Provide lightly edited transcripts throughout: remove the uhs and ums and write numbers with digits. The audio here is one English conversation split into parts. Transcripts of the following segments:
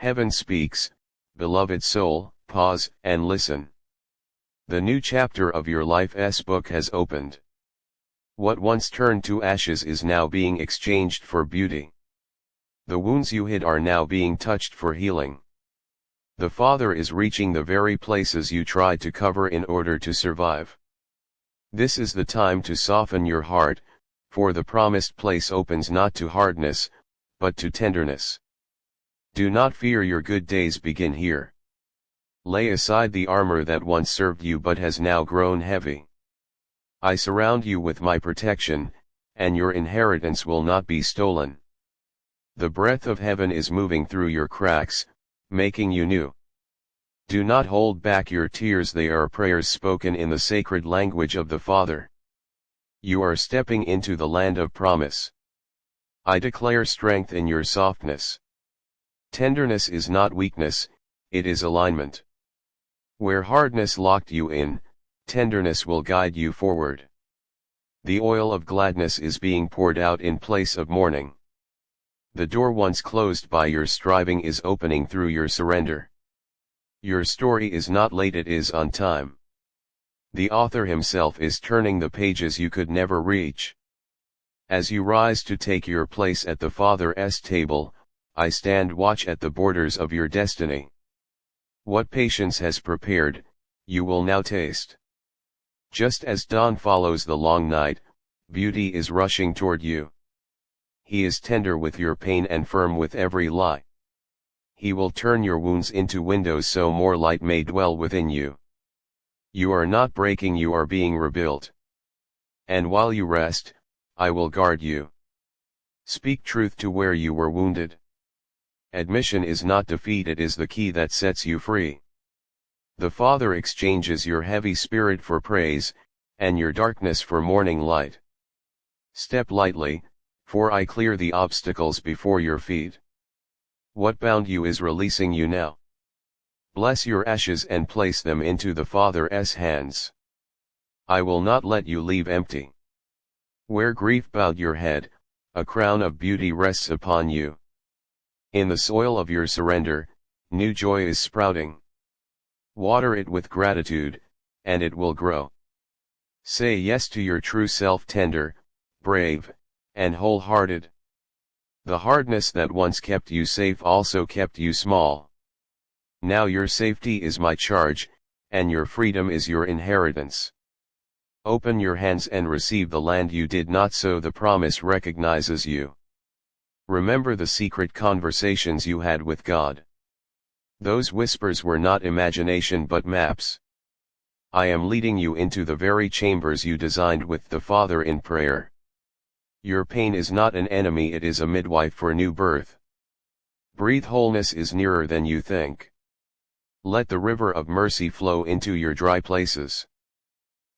Heaven speaks, beloved soul, pause and listen. The new chapter of your life's book has opened. What once turned to ashes is now being exchanged for beauty. The wounds you hid are now being touched for healing. The Father is reaching the very places you tried to cover in order to survive. This is the time to soften your heart, for the promised place opens not to hardness, but to tenderness. Do not fear, your good days begin here. Lay aside the armor that once served you but has now grown heavy. I surround you with my protection, and your inheritance will not be stolen. The breath of heaven is moving through your cracks, making you new. Do not hold back your tears, they are prayers spoken in the sacred language of the Father. You are stepping into the land of promise. I declare strength in your softness. Tenderness is not weakness, it is alignment. Where hardness locked you in, tenderness will guide you forward. The oil of gladness is being poured out in place of mourning. The door once closed by your striving is opening through your surrender. Your story is not late, it is on time. The author himself is turning the pages you could never reach. As you rise to take your place at the Father's table, I stand watch at the borders of your destiny. What patience has prepared, you will now taste. Just as dawn follows the long night, beauty is rushing toward you. He is tender with your pain and firm with every lie. He will turn your wounds into windows so more light may dwell within you. You are not breaking, you are being rebuilt. And while you rest, I will guard you. Speak truth to where you were wounded. Admission is not defeat, it is the key that sets you free. The Father exchanges your heavy spirit for praise, and your darkness for morning light. Step lightly, for I clear the obstacles before your feet. What bound you is releasing you now. Bless your ashes and place them into the Father's hands. I will not let you leave empty. Where grief bowed your head, a crown of beauty rests upon you. In the soil of your surrender, new joy is sprouting. Water it with gratitude, and it will grow. Say yes to your true self, tender, brave, and wholehearted. The hardness that once kept you safe also kept you small. Now your safety is my charge, and your freedom is your inheritance. Open your hands and receive the land you did not sow, the promise recognizes you. Remember the secret conversations you had with God. Those whispers were not imagination but maps. I am leading you into the very chambers you designed with the Father in prayer. Your pain is not an enemy, it is a midwife for new birth. Breathe, wholeness is nearer than you think. Let the river of mercy flow into your dry places.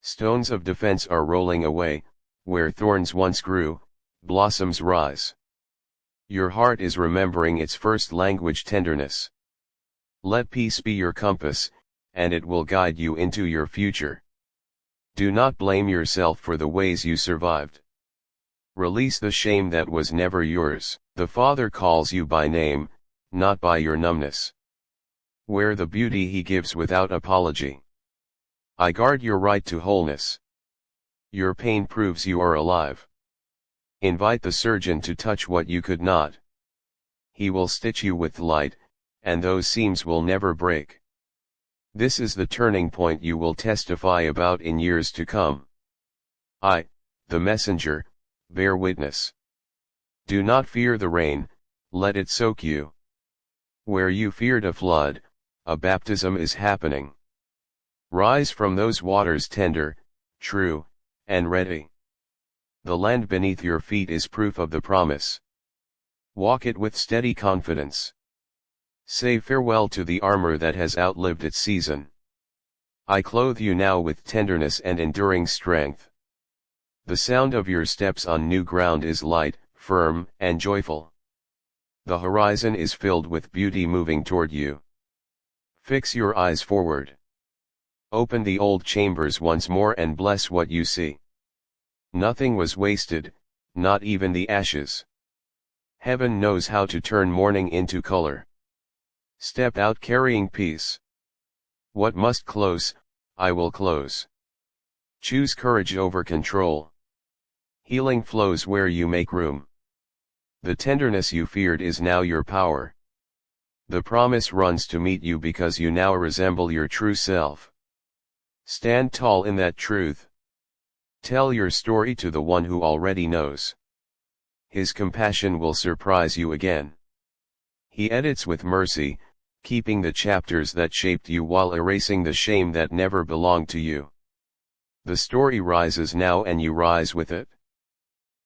Stones of defense are rolling away, where thorns once grew, blossoms rise. Your heart is remembering its first language, tenderness. Let peace be your compass, and it will guide you into your future. Do not blame yourself for the ways you survived. Release the shame that was never yours. The Father calls you by name, not by your numbness. Wear the beauty He gives without apology. I guard your right to wholeness. Your pain proves you are alive. Invite the surgeon to touch what you could not. He will stitch you with light, and those seams will never break. This is the turning point you will testify about in years to come. I, the messenger, bear witness. Do not fear the rain, let it soak you. Where you feared a flood, a baptism is happening. Rise from those waters tender, true, and ready. The land beneath your feet is proof of the promise. Walk it with steady confidence. Say farewell to the armor that has outlived its season. I clothe you now with tenderness and enduring strength. The sound of your steps on new ground is light, firm, and joyful. The horizon is filled with beauty moving toward you. Fix your eyes forward. Open the old chambers once more and bless what you see. Nothing was wasted, not even the ashes. Heaven knows how to turn mourning into color. Step out carrying peace. What must close, I will close. Choose courage over control. Healing flows where you make room. The tenderness you feared is now your power. The promise runs to meet you because you now resemble your true self. Stand tall in that truth. Tell your story to the one who already knows. His compassion will surprise you again. He edits with mercy, keeping the chapters that shaped you while erasing the shame that never belonged to you. The story rises now and you rise with it.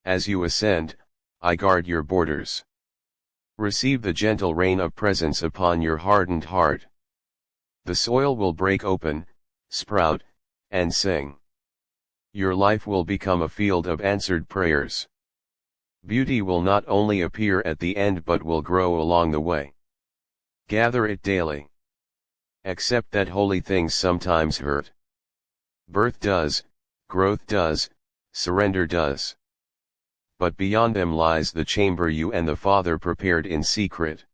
As you ascend, I guard your borders. Receive the gentle rain of presence upon your hardened heart. The soil will break open, sprout, and sing. Your life will become a field of answered prayers. Beauty will not only appear at the end but will grow along the way. Gather it daily. Accept that holy things sometimes hurt. Birth does, growth does, surrender does. But beyond them lies the chamber you and the Father prepared in secret.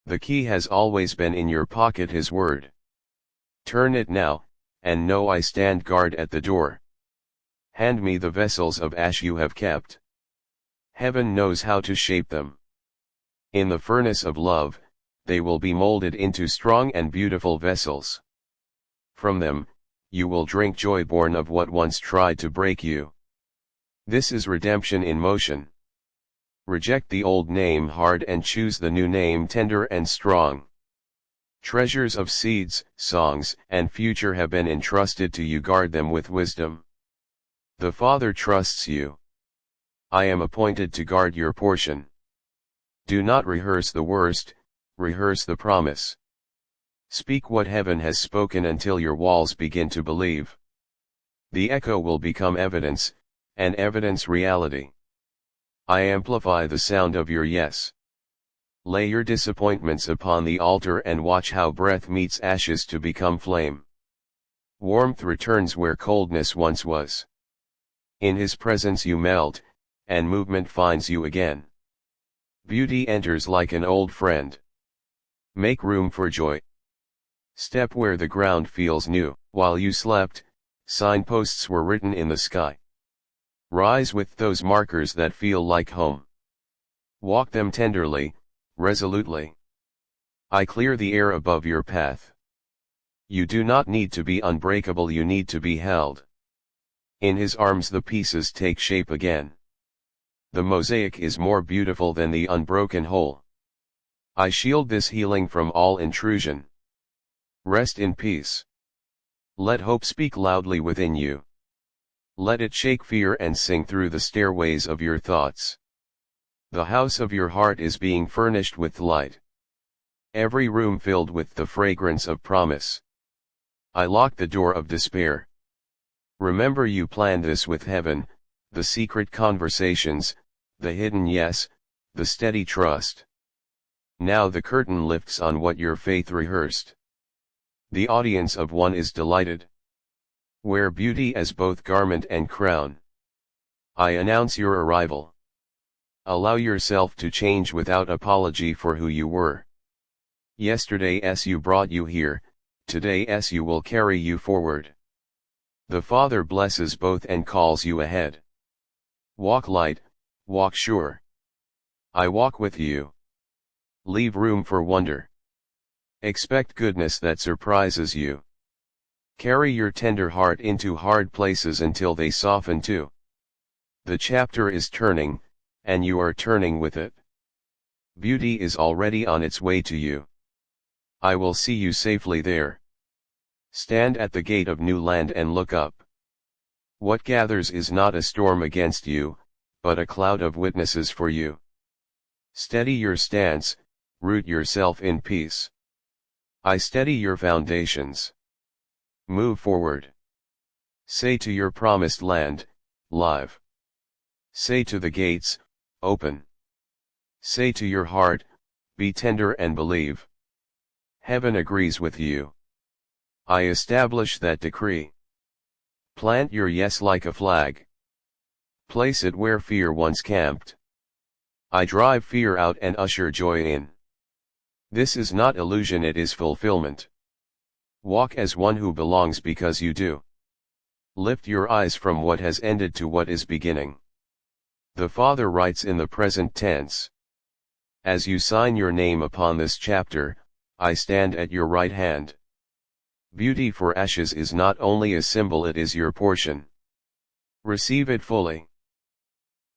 The key has always been in your pocket, His word. Turn it now, and know I stand guard at the door. Hand me the vessels of ash you have kept. Heaven knows how to shape them. In the furnace of love, they will be molded into strong and beautiful vessels. From them, you will drink joy born of what once tried to break you. This is redemption in motion. Reject the old name hard and choose the new name tender and strong. Treasures of seeds, songs, and future have been entrusted to you. Guard them with wisdom. The Father trusts you. I am appointed to guard your portion. Do not rehearse the worst, rehearse the promise. Speak what heaven has spoken until your walls begin to believe. The echo will become evidence, and evidence reality. I amplify the sound of your yes. Lay your disappointments upon the altar and watch how breath meets ashes to become flame. Warmth returns where coldness once was. In His presence you melt, and movement finds you again. Beauty enters like an old friend. Make room for joy. Step where the ground feels new. While you slept, signposts were written in the sky. Rise with those markers that feel like home. Walk them tenderly, resolutely. I clear the air above your path. You do not need to be unbreakable, you need to be held. In His arms the pieces take shape again. The mosaic is more beautiful than the unbroken whole. I shield this healing from all intrusion. Rest in peace. Let hope speak loudly within you. Let it shake fear and sing through the stairways of your thoughts. The house of your heart is being furnished with light. Every room filled with the fragrance of promise. I lock the door of despair. Remember, you planned this with heaven, the secret conversations, the hidden yes, the steady trust. Now the curtain lifts on what your faith rehearsed. The audience of one is delighted. Wear beauty as both garment and crown. I announce your arrival. Allow yourself to change without apology for who you were. Yesterday's you brought you here, today's you will carry you forward. The Father blesses both and calls you ahead. Walk light, walk sure. I walk with you. Leave room for wonder. Expect goodness that surprises you. Carry your tender heart into hard places until they soften too. The chapter is turning, and you are turning with it. Beauty is already on its way to you. I will see you safely there. Stand at the gate of new land and look up. What gathers is not a storm against you, but a cloud of witnesses for you. Steady your stance, root yourself in peace. I steady your foundations. Move forward. Say to your promised land, live. Say to the gates, open. Say to your heart, be tender and believe. Heaven agrees with you. I establish that decree. Plant your yes like a flag. Place it where fear once camped. I drive fear out and usher joy in. This is not illusion, it is fulfillment. Walk as one who belongs because you do. Lift your eyes from what has ended to what is beginning. The Father writes in the present tense. As you sign your name upon this chapter, I stand at your right hand. Beauty for ashes is not only a symbol, it is your portion. Receive it fully.